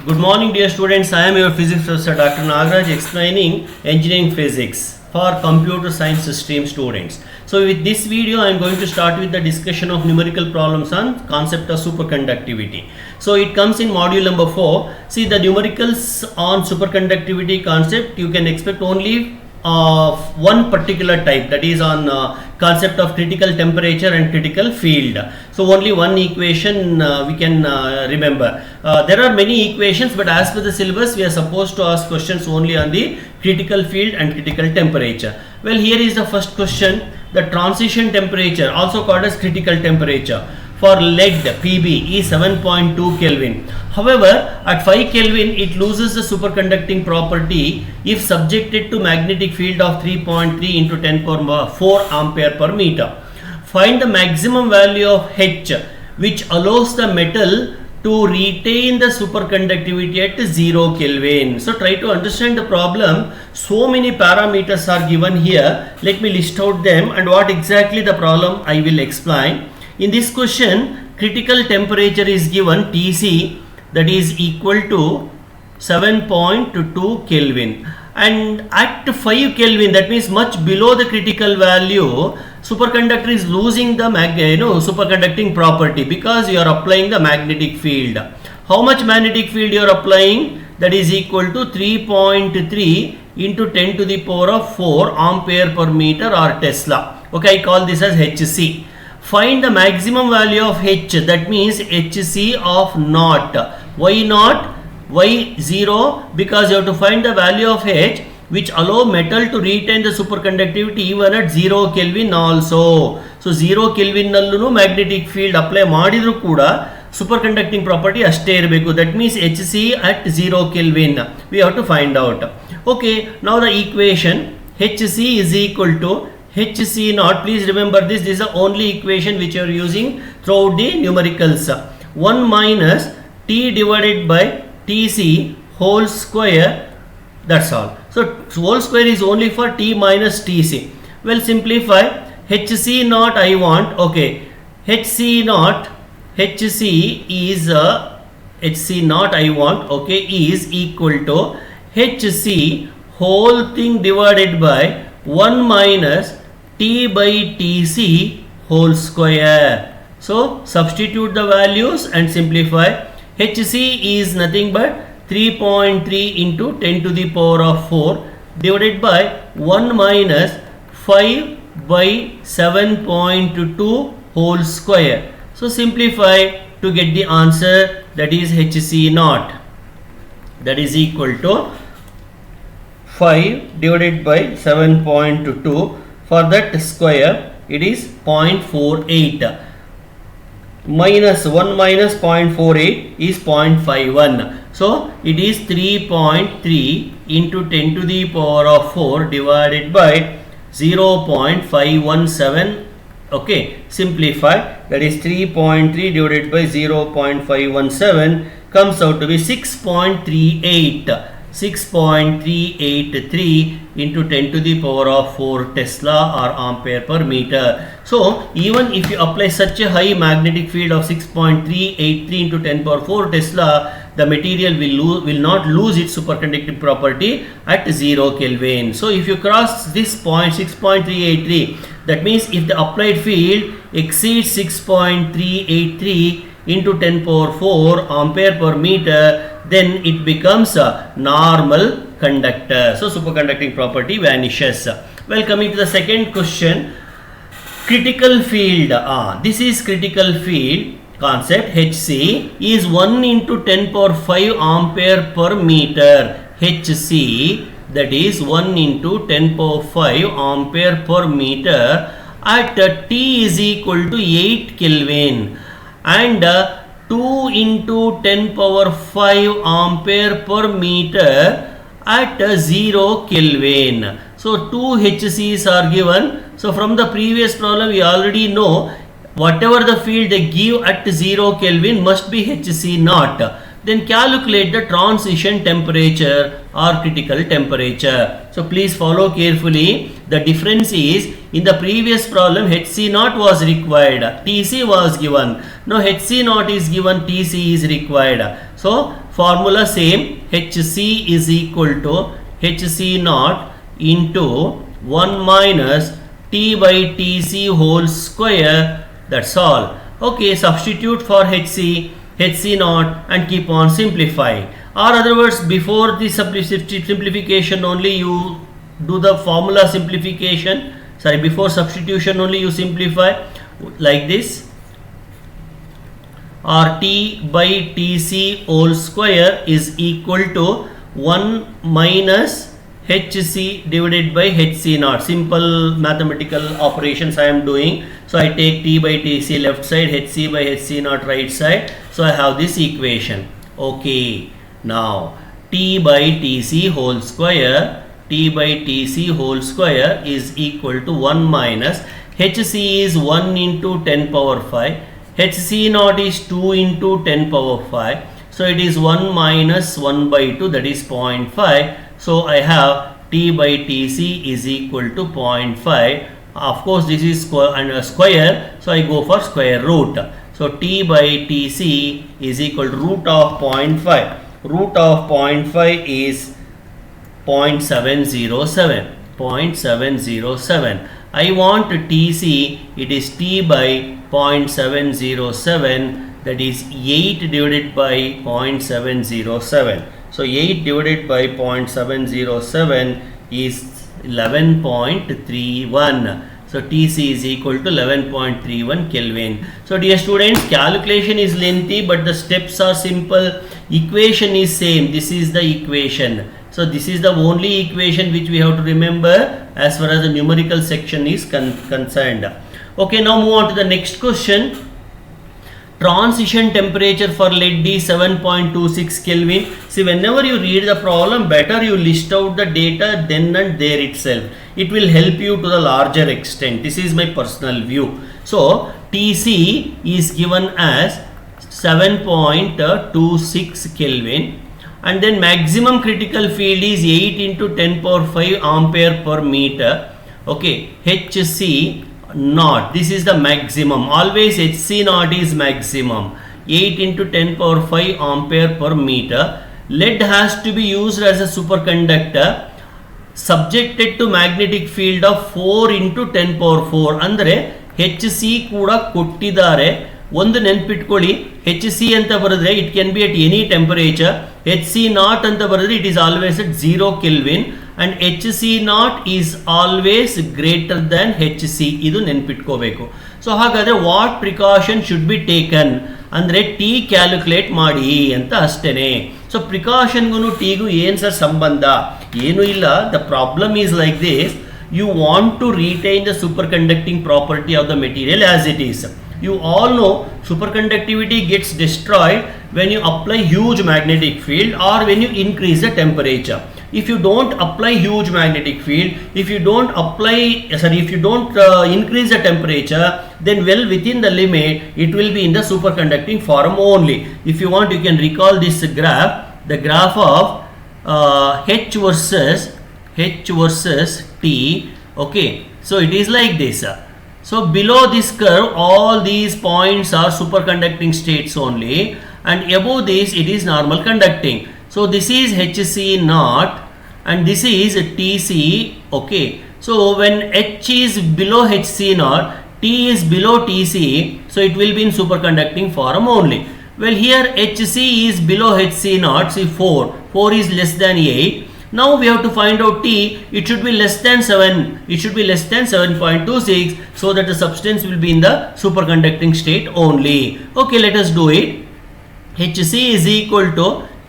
Good morning dear students, I am your physics professor Dr. Nagaraj explaining engineering physics for computer science stream students. So with this video I am going to start with the discussion of numerical problems on concept of superconductivity. So it comes in module number 4. See, the numericals on superconductivity concept you can expect only one particular type, that is on concept of critical temperature and critical field. So only one equation we can remember. There are many equations, but as per the syllabus we are supposed to ask questions only on the critical field and critical temperature. Well, here is the first question. The transition temperature, also called as critical temperature, for lead Pb is 7.2 Kelvin. However, at 5 Kelvin it loses the superconducting property if subjected to magnetic field of 3.3 into 10 power 4 ampere per meter. Find the maximum value of H which allows the metal to retain the superconductivity at 0 Kelvin. So try to understand the problem. So many parameters are given here. Let me list out them and what exactly the problem I will explain. In this question, critical temperature is given Tc, that is equal to 7.2 Kelvin, and at 5 Kelvin, that means much below the critical value, superconductor is losing the superconducting property because you are applying the magnetic field. How much magnetic field you are applying? That is equal to 3.3 into 10 to the power of 4 ampere per meter or Tesla. Okay, I call this as Hc. Find the maximum value of H, that means Hc of naught. Why not? Why 0? Because you have to find the value of H which allow metal to retain the superconductivity even at 0 Kelvin also. So 0 Kelvin nallu magnetic field apply madidru kuda superconducting property ashte irbeku. That means Hc at 0 Kelvin we have to find out. Okay, now the equation Hc is equal to Hc naught. Please remember this is the only equation which you are using throughout the numericals. 1 minus T divided by Tc whole square, that's all. So whole square is only for T minus Tc. Well, simplify. Hc naught I want. Okay, Hc naught, Hc is Hc naught I want. Okay, is equal to Hc whole thing divided by 1 minus T by Tc whole square. So substitute the values and simplify. Hc is nothing but 3.3 into 10 to the power of 4 divided by 1 minus 5 by 7.2 whole square. So simplify to get the answer, that is Hc naught, that is equal to 5 divided by 7.2. For that square it is 0.48. Minus 1 minus 0.48 is 0.51. So it is 3.3 into 10 to the power of 4 divided by 0.517. Okay, simplify, that is 3.3 divided by 0.517 comes out to be 6.38. 6.383 into 10 to the power of 4 Tesla or ampere per meter. So even if you apply such a high magnetic field of 6.383 into 10 power 4 Tesla, the material will not lose its superconducting property at 0 Kelvin. So if you cross this point 6.383, that means if the applied field exceeds 6.383 into 10 power 4 ampere per meter, then it becomes a normal conductor. So superconducting property vanishes. Well, coming to the second question, critical field. This is critical field concept. Hc is 1 into 10 power 5 ampere per meter. Hc, that is 1 into 10 power 5 ampere per meter at T is equal to 8 Kelvin and 2 into 10 power 5 ampere per meter at 0 Kelvin. So 2 Hc's are given. So from the previous problem we already know whatever the field they give at 0 Kelvin must be Hc naught. Then calculate the transition temperature or critical temperature. So please follow carefully. The difference is, in the previous problem Hc naught was required, Tc was given. Now Hc naught is given, Tc is required. So formula same, Hc is equal to Hc naught into 1 minus T by Tc whole square. That's all. Okay, substitute for Hc naught and keep on simplifying. Or other words, before the simplification only you do the formula simplification. Sorry, before substitution only you simplify like this. Or T by Tc whole square is equal to 1 minus Hc divided by Hc naught. Simple mathematical operations I am doing. So I take T by Tc left side, Hc by Hc naught right side. So I have this equation. Okay, now T by Tc whole square, T by Tc whole square is equal to 1 minus Hc is 1 into 10 power 5, Hc naught is 2 into 10 power 5. So it is 1 minus 1 by 2, that is 0.5. So I have T by Tc is equal to 0.5. Of course this is square, so I go for square root. So T by Tc is equal to root of 0.5. Root of 0.5 is 0.707. 0.707. I want Tc, it is T by 0.707, that is 8 divided by 0.707. So 8 divided by 0.707 is 11.31. So Tc is equal to 11.31 Kelvin. So dear students, calculation is lengthy but the steps are simple. Equation is same. This is the equation. So this is the only equation which we have to remember as far as the numerical section is concerned. Okay, now move on to the next question. Transition temperature for lead is 7.26 Kelvin. See, whenever you read the problem, better you list out the data then and there itself. It will help you to the larger extent. This is my personal view. So Tc is given as 7.26 Kelvin, and then maximum critical field is 8 into 10 power 5 ampere per meter. Okay, Hc naught, this is the maximum. Always Hc naught is maximum. 8 into 10 power 5 ampere per meter. Lead has to be used as a superconductor subjected to magnetic field of 4 into 10 power 4. ಅಂದರೆ Hc ಕೂಡ ಕೊಟ್ಟಿದ್ದಾರೆ. ಒಂದು ನೆನಪಿಟ್ಕೊಳ್ಳಿ, Hc ಅಂತ ಬರೆದ್ರೆ it can be at any temperature. Hc naught ಅಂತ ಬರೆದ್ರೆ it is always at 0 Kelvin and Hc naught is always greater than Hc. ಇದು ನೆನಪಿಟ್ಕೋಬೇಕು. So ಹಾಗಾದ್ರೆ what precaution should be taken ಅಂದರೆ ಟಿ ಕ್ಯಾಲ್ಕುಲೇಟ್ ಮಾಡಿ ಅಂತ ಅಷ್ಟೇನೆ. ಸೊ ಪ್ರಿಕಾಷನ್ಗೂ ಟಿಗೂ ಏನು ಸರ್ ಸಂಬಂಧ? ಏನೂ ಇಲ್ಲ. The problem is like this. You want to retain the superconducting property of the material as it is. You all know superconductivity gets destroyed when you apply huge magnetic field or when you increase the temperature. If you don't apply huge magnetic field, if you don't increase the temperature, then well within the limit it will be in the superconducting form only. If you want, you can recall this graph, the graph of H versus T. Okay, so it is like this. So below this curve all these points are superconducting states only, and above this it is normal conducting. So this is Hc naught and this is Tc. Okay, so when H is below Hc naught, T is below Tc, so it will be in superconducting form only. Well, here Hc is below Hc naught. See, 4 is less than 8. Now we have to find out T. It should be less than 7. It should be less than 7.26, so that the substance will be in the superconducting state only. Okay, let us do it. Hc is equal to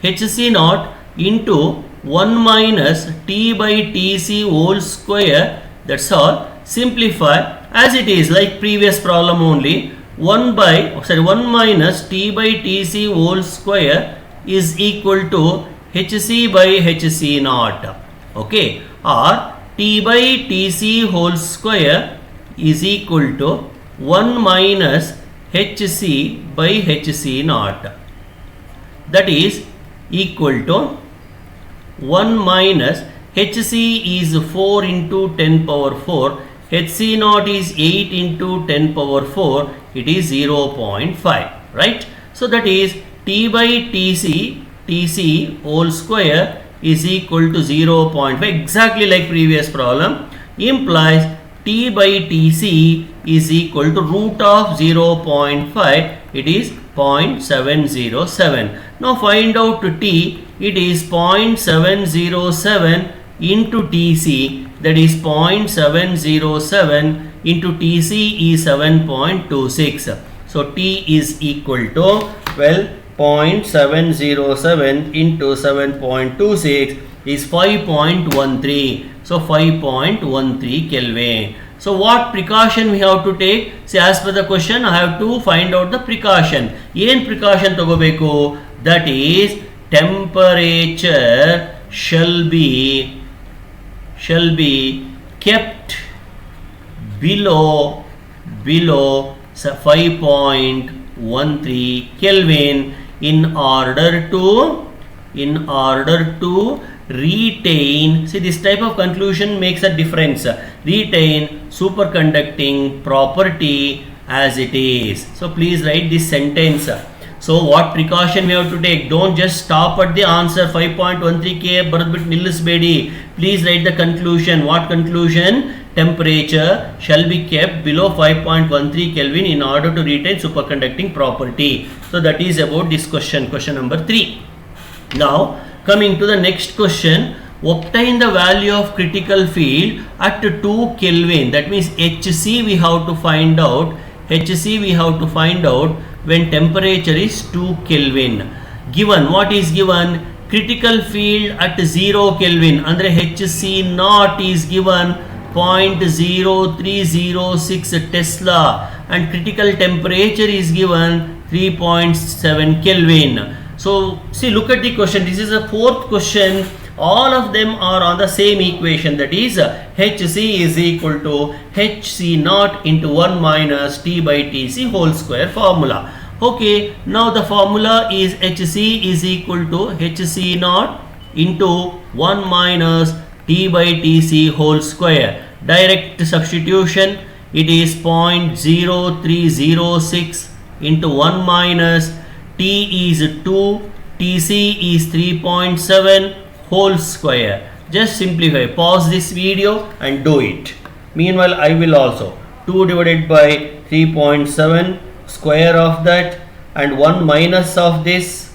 Hc naught into 1 minus T by Tc whole square. That's all. Simplify as it is like previous problem only. 1 minus T by Tc whole square is equal to Hc by Hc naught. Okay, or T by Tc whole square is equal to 1 minus Hc by Hc naught. That is equal to 1 minus Hc is 4 into 10 power 4. Hc naught is 8 into 10 power 4. It is 0.5, right? So that is T by Tc. T Tc whole square is equal to 0.5, exactly like previous problem, implies T by Tc is equal to root of 0.5, it is 0.707. Now find out T, it is 0.707 into Tc, that is 0.707 into Tc is 7.26. So T is equal to, well, 0.707 into 7.26 is 5.13. So 5.13 Kelvin. So what precaution we have to take? See, as per the question, I have to find out the precaution. Yen precaution tagobeku? That is, temperature shall be kept below 5.13 Kelvin in order to retain, see, this type of conclusion makes a difference, retain superconducting property as it is. So please write this sentence. So what precaution we have to take? Don't just stop at the answer 5.13 K baradbit nillisbedi. Please write the conclusion. What conclusion? Temperature shall be kept below 5.13 Kelvin in order to retain superconducting property. So that is about this question, question number 3. Now coming to the next question, obtain the value of critical field at 2 Kelvin. That means Hc we have to find out. Hc we have to find out when temperature is 2 Kelvin. Given, what is given? Critical field at 0 Kelvin. Andre Hc naught is given 0.0306 Tesla and critical temperature is given 3.7 Kelvin. So see, look at the question. This is a fourth question. All of them are on the same equation, that is Hc is equal to Hc naught into 1 minus T by Tc whole square formula. Okay, now the formula is Hc is equal to Hc naught into 1 minus T by Tc whole square. Direct substitution, it is 0.0306 into 1 minus T is 2, Tc is 3.7 whole square. Just simplify, pause this video and do it. Meanwhile, I will also 2 divided by 3.7 square of that and 1 minus of this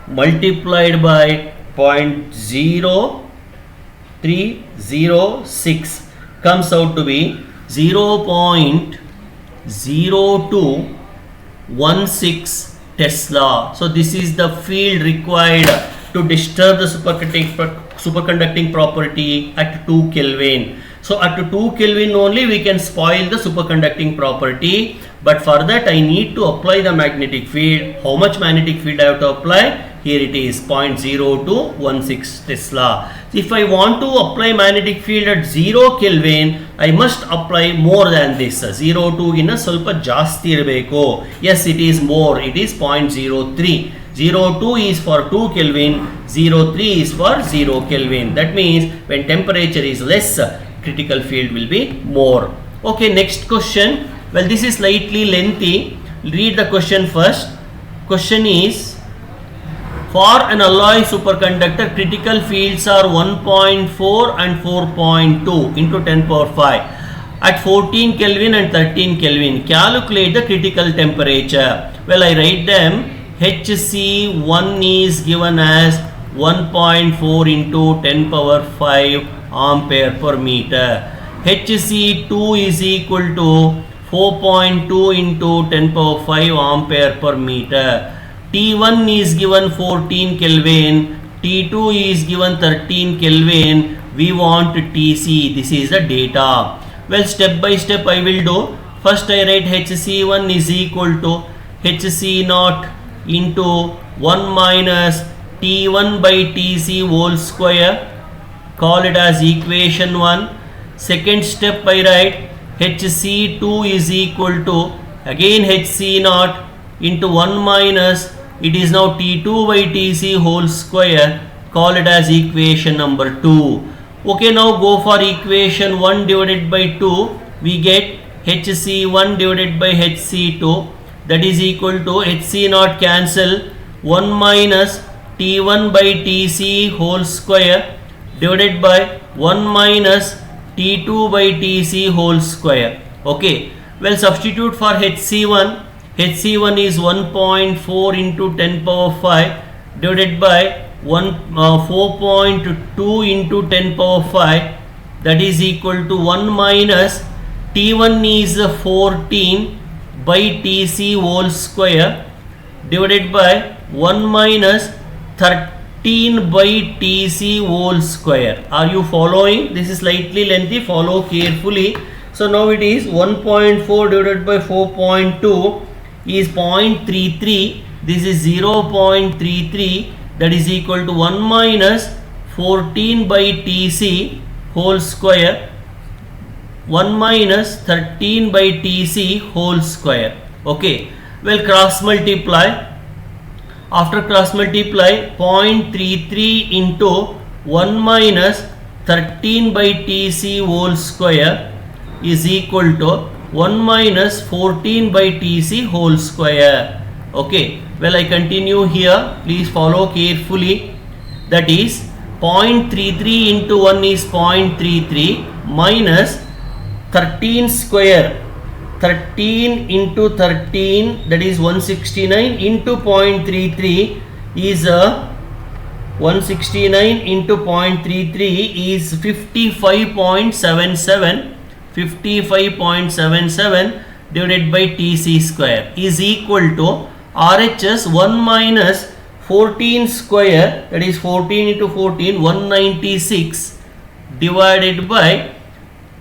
multiplied by 0.0306 comes out to be 0.0216 Tesla. So this is the field required to disturb the superconducting property at 2 Kelvin. So at 2 Kelvin only we can spoil the superconducting property, but for that I need to apply the magnetic field. How much magnetic field I have to apply? Here it is 0.0216 Tesla. If I want to apply magnetic field at 0 Kelvin, I must apply more than this. 0.2 ಗಿನ್ನ ಸ್ವಲ್ಪ ಜಾಸ್ತಿ ಇರಬೇಕು. Yes, it is more. It is 0.03. 0.2 is for 2 Kelvin. 0.3 is for 0 Kelvin. That means when temperature is less, critical field will be more. Okay, next question. Well, this is slightly lengthy. Read the question first. Question is, for an alloy superconductor, critical fields are 1.4 and 4.2 into 10 power 5 at 14 Kelvin and 13 Kelvin. Calculate the critical temperature. Well, I write them. Hc1 is given as 1.4 into 10 power 5 ampere per meter. Hc2 is equal to 4.2 into 10 power 5 ampere per meter. T1 is given 14 Kelvin, T2 is given 13 Kelvin, we want Tc, this is the data. Well, step by step I will do. First I write Hc1 is equal to Hc naught into 1 minus T1 by Tc whole square, call it as equation 1. Second step I write Hc2 is equal to again Hc naught into 1 minus, it is now T2 by Tc whole square, call it as equation number 2. Okay, now go for equation 1 divided by 2, we get Hc1 divided by Hc2, that is equal to Hc naught cancel, 1 minus T1 by Tc whole square divided by 1 minus T2 by Tc whole square. Okay, well, substitute for HC1. HC1 is 1.4 into 10 power 5 divided by 4.2 into 10 power 5, that is equal to 1 minus T1 is 14 by Tc whole square divided by 1 minus 13 by Tc whole square. Are you following? This is slightly lengthy, follow carefully. So now it is 1.4 divided by 4.2 is 0.33, this is 0.33, that is equal to 1 minus 14 by Tc whole square 1 minus 13 by Tc whole square. Okay, well, cross multiply. After cross multiply, 0.33 into 1 minus 13 by Tc whole square is equal to 1 minus 14 by Tc whole square. Okay, well, I continue here, please follow carefully. That is 0.33 into 1 is 0.33 minus 13 square, 13 into 13, that is 169 into 0.33 is 169 into 0.33 is 55.77, 55.77 divided by Tc square is equal to RHS 1 minus 14 square, that is 14 into 14, 196 divided by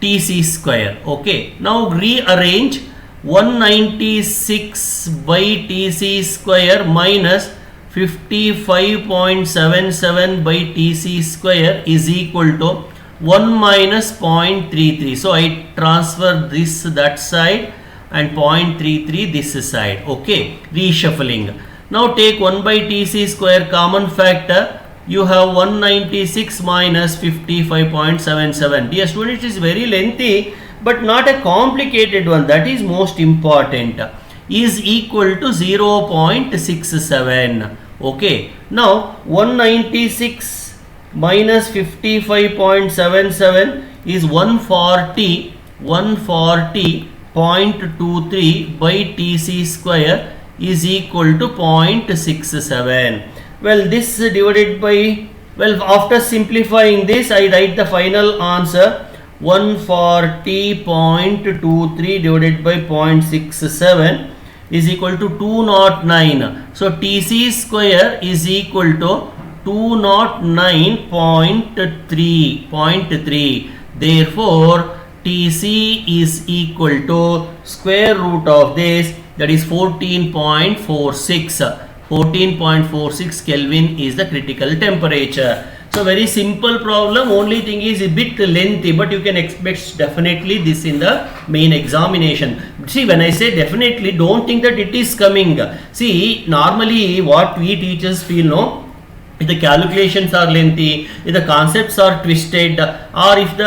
Tc square. Okay, now rearrange 196 by Tc square minus 55.77 by Tc square is equal to 1 minus 0.33. So I transfer this that side and 0.33 this side. Okay, reshuffling. Now take 1 by Tc square common factor. You have 196 minus 55.77. Dear students, it is very lengthy but not a complicated one. That is most important. Is equal to 0.67. Okay. Now 196 minus 55.77 is 140.23 by Tc square is equal to 0.67. Well, this divided by, well, after simplifying this, I write the final answer 140.23 divided by 0.67 is equal to 209. So Tc square is equal to 209.3. Therefore, Tc is equal to square root of this, that is 14.46. 14.46 Kelvin is the critical temperature. So very simple problem, only thing is a bit lengthy, but you can expect definitely this in the main examination. See, when I say definitely, don't think that it is coming. See, normally what we teachers feel, no, if the calculations are lengthy, if the concepts are twisted, or if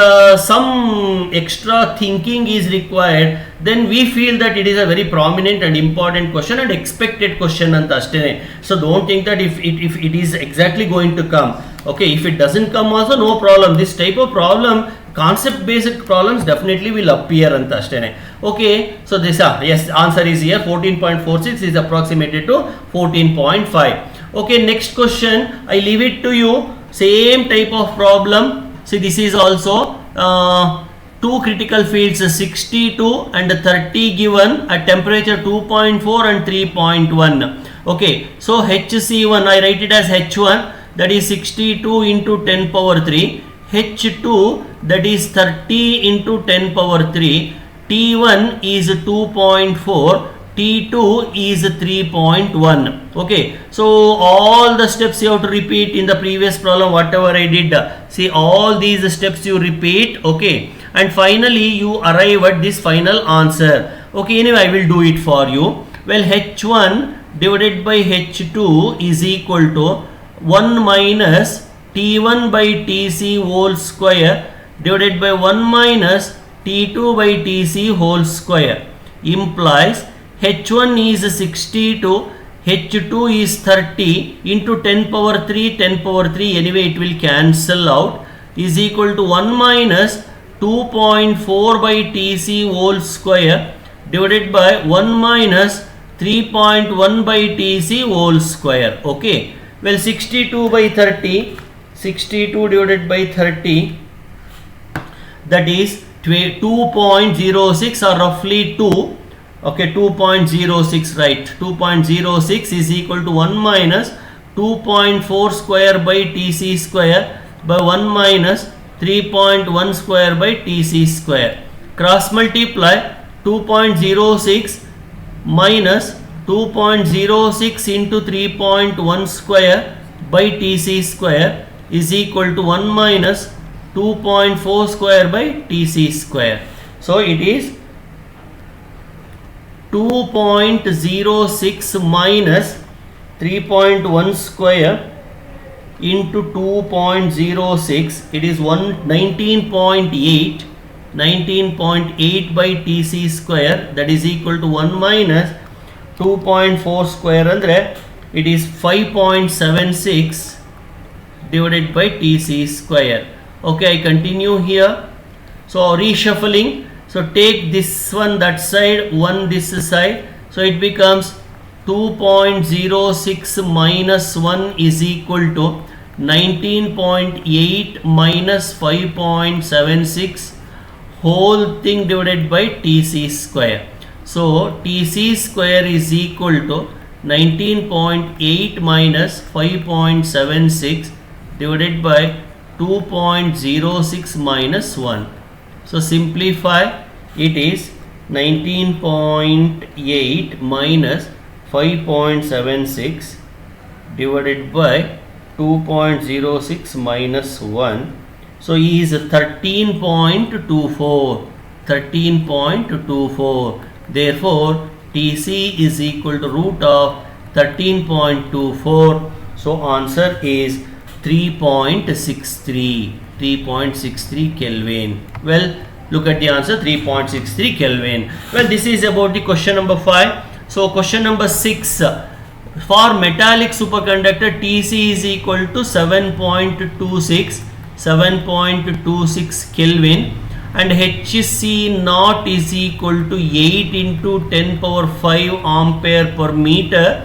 some extra thinking is required, then we feel that it is a very prominent and important question and expected question antastene. So don't think that if it is exactly going to come. Okay, if it doesn't come also, no problem. This type of problem, concept based problems, definitely will appear antastene. Okay, so this yes, answer is here. 14.46 is approximated to 14.5. Okay, next question, I leave it to you. Same type of problem. See, this is also two critical fields 62 and 30 given at temperature 2.4 and 3.1. Okay, so HC1, I write it as H1, that is 62 into 10 power 3. H2, that is 30 into 10 power 3. T1 is 2.4. T2 is 3.1. Okay, so all the steps you have to repeat in the previous problem, whatever I did. See, all these steps you repeat. Okay, and finally you arrive at this final answer. Okay, anyway, I will do it for you. Well, H1 divided by H2 is equal to 1 minus T1 by Tc whole square divided by 1 minus T2 by Tc whole square implies H1 is 62, H2 is 30 into 10 power 3, 10 power 3, anyway it will cancel out, is equal to 1 minus 2.4 by Tc whole square divided by 1 minus 3.1 by Tc whole square. Okay. Well, 62 by 30, 62 divided by 30, that is 2.06 or roughly 2. Okay, 2.06, right. 2.06 is equal to 1 minus 2.4 square by Tc square by 1 minus 3.1 square by Tc square. Cross multiply 2.06 minus 2.06 into 3.1 square by Tc square is equal to 1 minus 2.4 square by Tc square. So it is 2.06 minus 3.1 square into 2.06, it is 19.8 by Tc square, that is equal to 1 minus 2.4 square andre it is 5.76 divided by Tc square. Okay, I continue here. So reshuffling, so take this one that side, one this side, so it becomes 2.06 minus 1 is equal to 19.8 minus 5.76 whole thing divided by Tc square. So Tc square is equal to 19.8 minus 5.76 divided by 2.06 minus 1. So simplify, it is 19.8 minus 5.76 divided by 2.06 minus 1. So E is 13.24. 13.24. Therefore, Tc is equal to root of 13.24. So answer is 3.63. 3.63 Kelvin. Well, look at the answer, 3.63 Kelvin. Well, this is about the question number 5. So question number 6. For metallic superconductor, Tc is equal to 7.26 Kelvin and Hc naught is equal to 8 into 10 power 5 ampere per meter.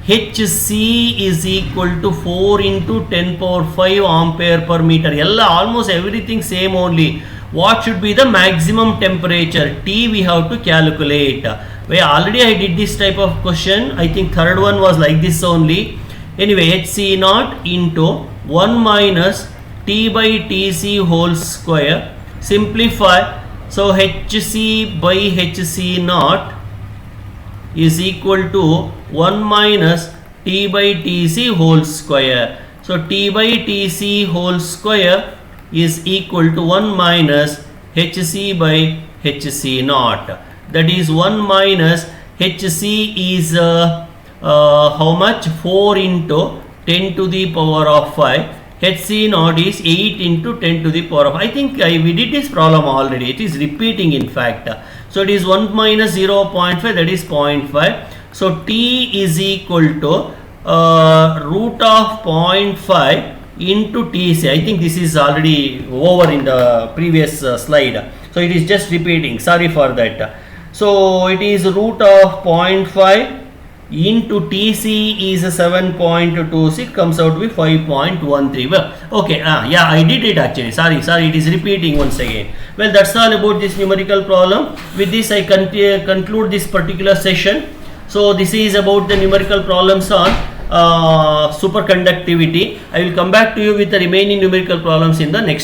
Hc is equal to 4 into 10 power 5 ampere per meter. Almost everything same only. What should be the maximum temperature? T we have to calculate. Well, already I did this type of question. I think third one was like this only. Anyway, Hc naught into 1 minus T by Tc whole square. Simplify. So Hc by Hc naught is equal to 1 minus T by Tc whole square. So T by Tc whole square is equal to 1 minus Hc by Hc naught. That is 1 minus Hc is how much? 4 into 10 to the power of 5. Hc naught is 8 into 10 to the power of, I think we did this problem already. It is repeating in fact. So it is 1 minus 0.5, that is 0.5. So T is equal to root of 0.5 into Tc. I think this is already over in the previous slide. So it is just repeating. Sorry for that. So it is root of 0.5 into Tc is 7.26, comes out to be 5.13. Well, okay, yeah, I did it actually. Sorry, it is repeating once again. Well, that's all about this numerical problem. With this, I conclude this particular session. So this is about the numerical problems on superconductivity. I will come back to you with the remaining numerical problems in the next